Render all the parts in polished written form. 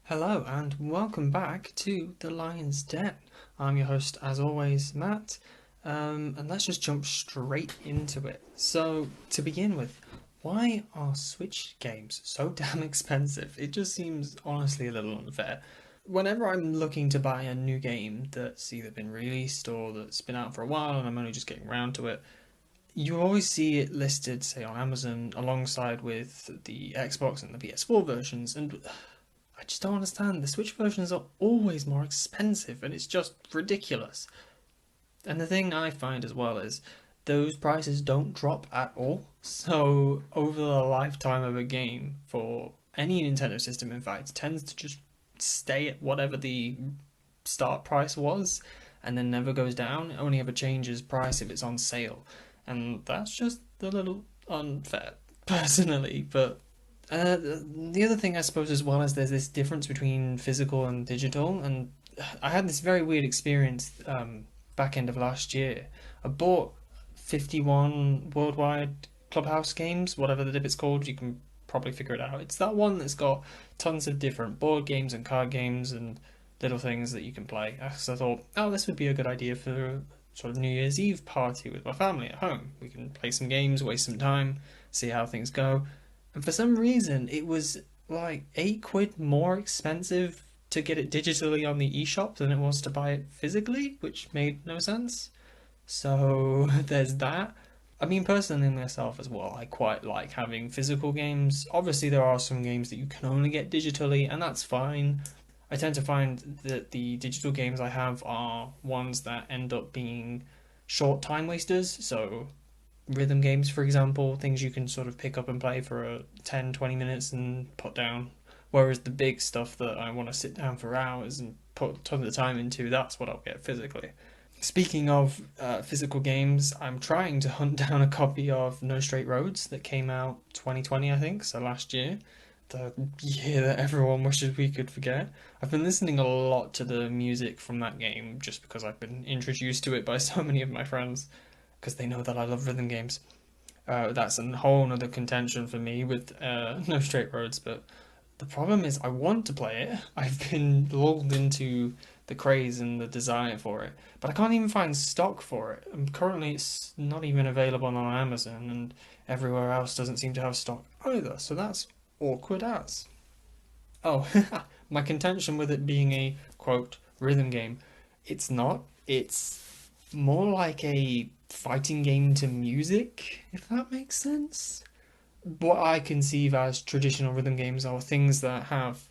Hello and welcome back to The Lion's Den. I'm your host, as always, Matt, and let's just jump straight into it. So, to begin with, why are Switch games so damn expensive? It just seems honestly a little unfair. Whenever I'm looking to buy a new game that's either been released or that's been out for a while and I'm only just getting around to it, you always see it listed, say, on Amazon alongside with the Xbox and the PS4 versions, and I just don't understand. The Switch versions are always more expensive, and it's just ridiculous. And the thing I find as well is those prices don't drop at all. So over the lifetime of a game for any Nintendo system, in fact, it tends to just stay at whatever the start price was, and then never goes down. It only ever changes price if it's on sale, and that's just a little unfair, personally. But the other thing I suppose as well is there's this difference between physical and digital, and I had this very weird experience back end of last year. I bought 51 worldwide Clubhouse games, whatever the dip it's called. You can probably figure it out. It's that one that's got tons of different board games and card games and little things that you can play. So I thought, oh, this would be a good idea for a sort of New Year's Eve party with my family at home. We can play some games, waste some time, see how things go. And for some reason, it was like £8 more expensive to get it digitally on the eShop than it was to buy it physically, which made no sense. So there's that. I mean, personally, myself as well, I quite like having physical games. Obviously, there are some games that you can only get digitally, and that's fine. I tend to find that the digital games I have are ones that end up being short time wasters. So rhythm games, for example, things you can sort of pick up and play for 10, 20 minutes and put down. Whereas the big stuff that I want to sit down for hours and put a ton of the time into, that's what I'll get physically. Speaking of physical games, I'm trying to hunt down a copy of No Straight Roads that came out 2020, I think, so last year. The year that everyone wishes we could forget. I've been listening a lot to the music from that game just because I've been introduced to it by so many of my friends because they know that I love rhythm games. That's a whole other contention for me with No Straight Roads, but the problem is I want to play it. I've been lulled into the craze and the desire for it, but I can't even find stock for it. And currently, it's not even available on Amazon, and everywhere else doesn't seem to have stock either. So that's awkward as. Oh, my contention with it being a quote rhythm game, it's not. It's more like a fighting game to music, if that makes sense. What I conceive as traditional rhythm games are things that have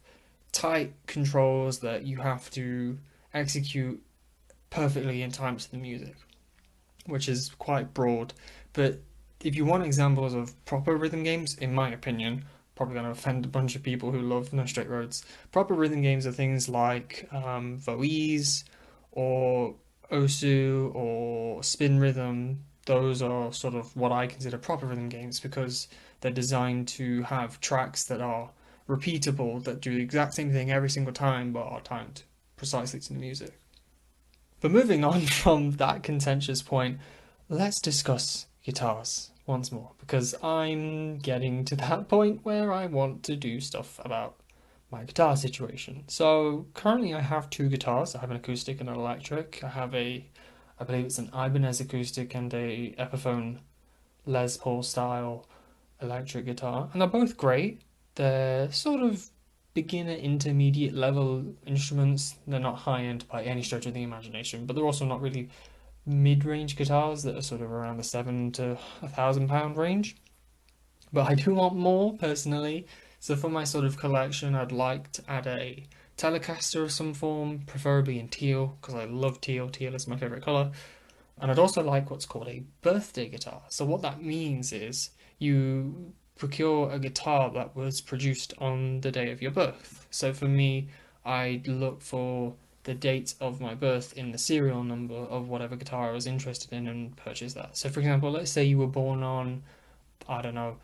tight controls that you have to execute perfectly in time to the music, which is quite broad. But if you want examples of proper rhythm games, in my opinion, probably going to offend a bunch of people who love No Straight Roads. Proper rhythm games are things like Voise or Osu or Spin Rhythm. Those are sort of what I consider proper rhythm games because they're designed to have tracks that are repeatable, that do the exact same thing every single time, but are timed precisely to the music. But moving on from that contentious point, let's discuss guitars once more because I'm getting to that point where I want to do stuff about my guitar situation. So currently I have two guitars. I have an acoustic and an electric. I believe it's an Ibanez acoustic and a Epiphone Les Paul style electric guitar, and they're both great. They're sort of beginner intermediate level instruments. They're not high end by any stretch of the imagination, but they're also not really mid range guitars that are sort of around the £700 to £1,000 range. But I do want more personally. So for my sort of collection, I'd like to add a Telecaster of some form, preferably in teal, because I love teal. Teal is my favourite colour. And I'd also like what's called a birthday guitar. So what that means is you procure a guitar that was produced on the day of your birth. So for me, I'd look for the date of my birth in the serial number of whatever guitar I was interested in and purchase that. So for example, let's say you were born on, I don't know,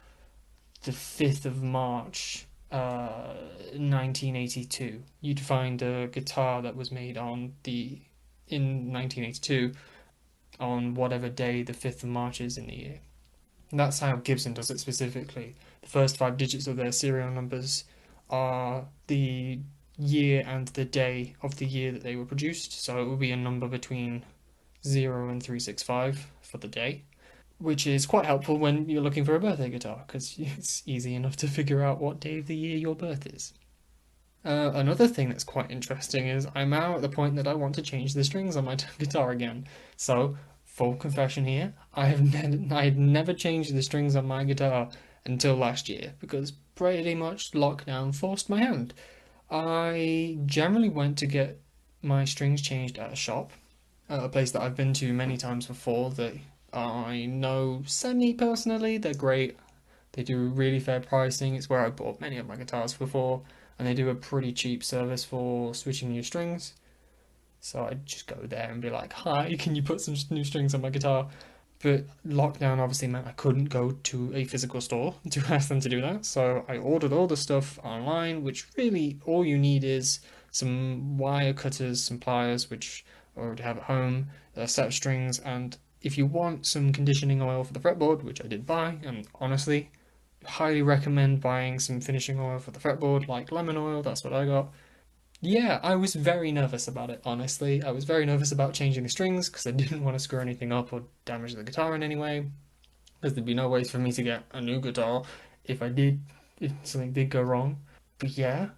the 5th of March, 1982. You'd find a guitar that was made in 1982 on whatever day the 5th of March is in the year. And that's how Gibson does it specifically. The first five digits of their serial numbers are the year and the day of the year that they were produced. So it will be a number between 0 and 365 for the day, which is quite helpful when you're looking for a birthday guitar because it's easy enough to figure out what day of the year your birth is. Another thing that's quite interesting is I'm now at the point that I want to change the strings on my guitar again. So, full confession here, I had never changed the strings on my guitar until last year because pretty much lockdown forced my hand. I generally went to get my strings changed at a shop, a place that I've been to many times before that I know semi personally. They're great. They do really fair pricing. It's where I bought many of my guitars before, and they do a pretty cheap service for switching new strings. So I'd just go there and be like, "Hi, can you put some new strings on my guitar?" But lockdown obviously meant I couldn't go to a physical store to ask them to do that. So I ordered all the stuff online, which really all you need is some wire cutters, some pliers, which I already have at home, a set of strings, and if you want some conditioning oil for the fretboard, which I did buy, and honestly, highly recommend buying some finishing oil for the fretboard, like lemon oil, that's what I got. Yeah, I was very nervous about it, honestly. I was very nervous about changing the strings because I didn't want to screw anything up or damage the guitar in any way. Because there'd be no ways for me to get a new guitar if I did, if something did go wrong. But yeah,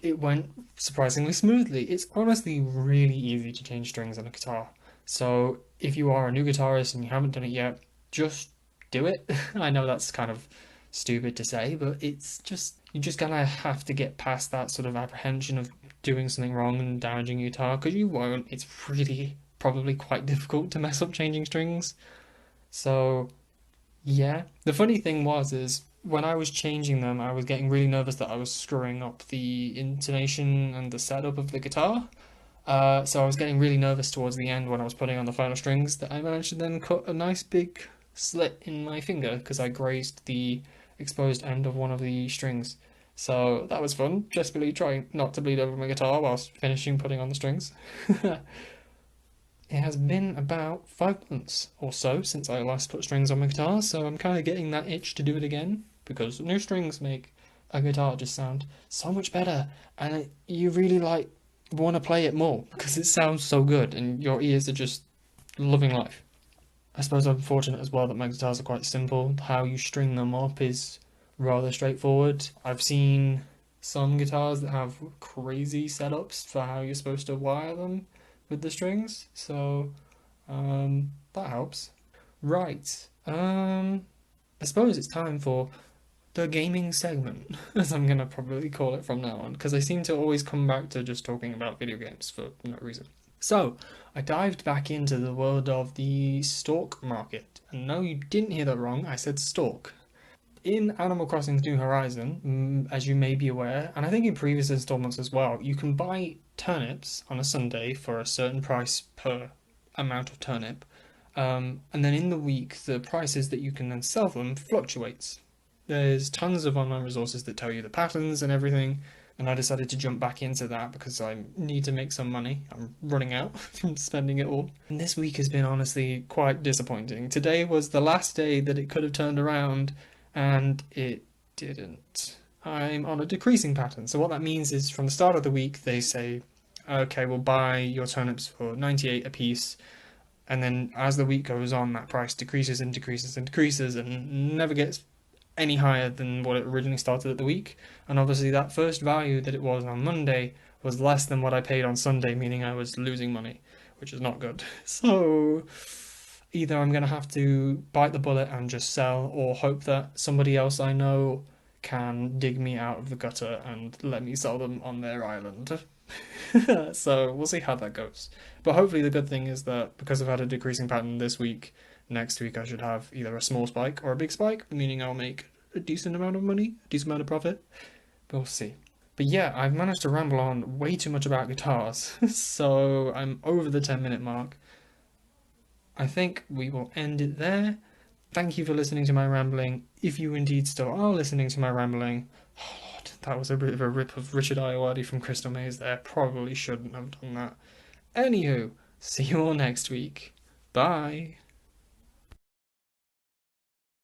it went surprisingly smoothly. It's honestly really easy to change strings on a guitar. So if you are a new guitarist and you haven't done it yet, just do it. I know that's kind of stupid to say, but it's just you just gonna have to get past that sort of apprehension of doing something wrong and damaging your guitar because you won't. It's really probably quite difficult to mess up changing strings. So yeah, the funny thing was is when I was changing them, I was getting really nervous that I was screwing up the intonation and the setup of the guitar. So I was getting really nervous towards the end when I was putting on the final strings that I managed to then cut a nice big slit in my finger because I grazed the exposed end of one of the strings. So that was fun, just really trying not to bleed over my guitar whilst finishing putting on the strings. It has been about 5 months or so since I last put strings on my guitar, so I'm kind of getting that itch to do it again because new strings make a guitar just sound so much better, and you really like want to play it more because it sounds so good and your ears are just loving life. I suppose I'm fortunate as well that my guitars are quite simple. How you string them up is rather straightforward. I've seen some guitars that have crazy setups for how you're supposed to wire them with the strings, so that helps. Right. I suppose it's time for the gaming segment, as I'm gonna probably call it from now on, because I seem to always come back to just talking about video games for no reason. So, I dived back into the world of the stalk market. And no, you didn't hear that wrong, I said stalk. In Animal Crossing's New Horizon, as you may be aware, and I think in previous installments as well, you can buy turnips on a Sunday for a certain price per amount of turnip. And then in the week, the prices that you can then sell them fluctuates. There's tons of online resources that tell you the patterns and everything, and I decided to jump back into that because I need to make some money. I'm running out from spending it all. And this week has been honestly quite disappointing. Today was the last day that it could have turned around, and it didn't. I'm on a decreasing pattern. So what that means is from the start of the week, they say, okay, we'll buy your turnips for 98 a piece. And then as the week goes on, that price decreases and decreases and decreases and never gets any higher than what it originally started at the week. And obviously, that first value that it was on Monday was less than what I paid on Sunday, meaning I was losing money, which is not good. So either I'm going to have to bite the bullet and just sell, or hope that somebody else I know can dig me out of the gutter and let me sell them on their island. So we'll see how that goes. But hopefully, the good thing is that because I've had a decreasing pattern this week, next week I should have either a small spike or a big spike, meaning I'll make a decent amount of money, a decent amount of profit. But we'll see. But yeah, I've managed to ramble on way too much about guitars, so I'm over the 10-minute mark. I think we will end it there. Thank you for listening to my rambling. If you indeed still are listening to my rambling, oh Lord, that was a bit of a rip of Richard Ayoade from Crystal Maze there. Probably shouldn't have done that. Anywho, see you all next week. Bye.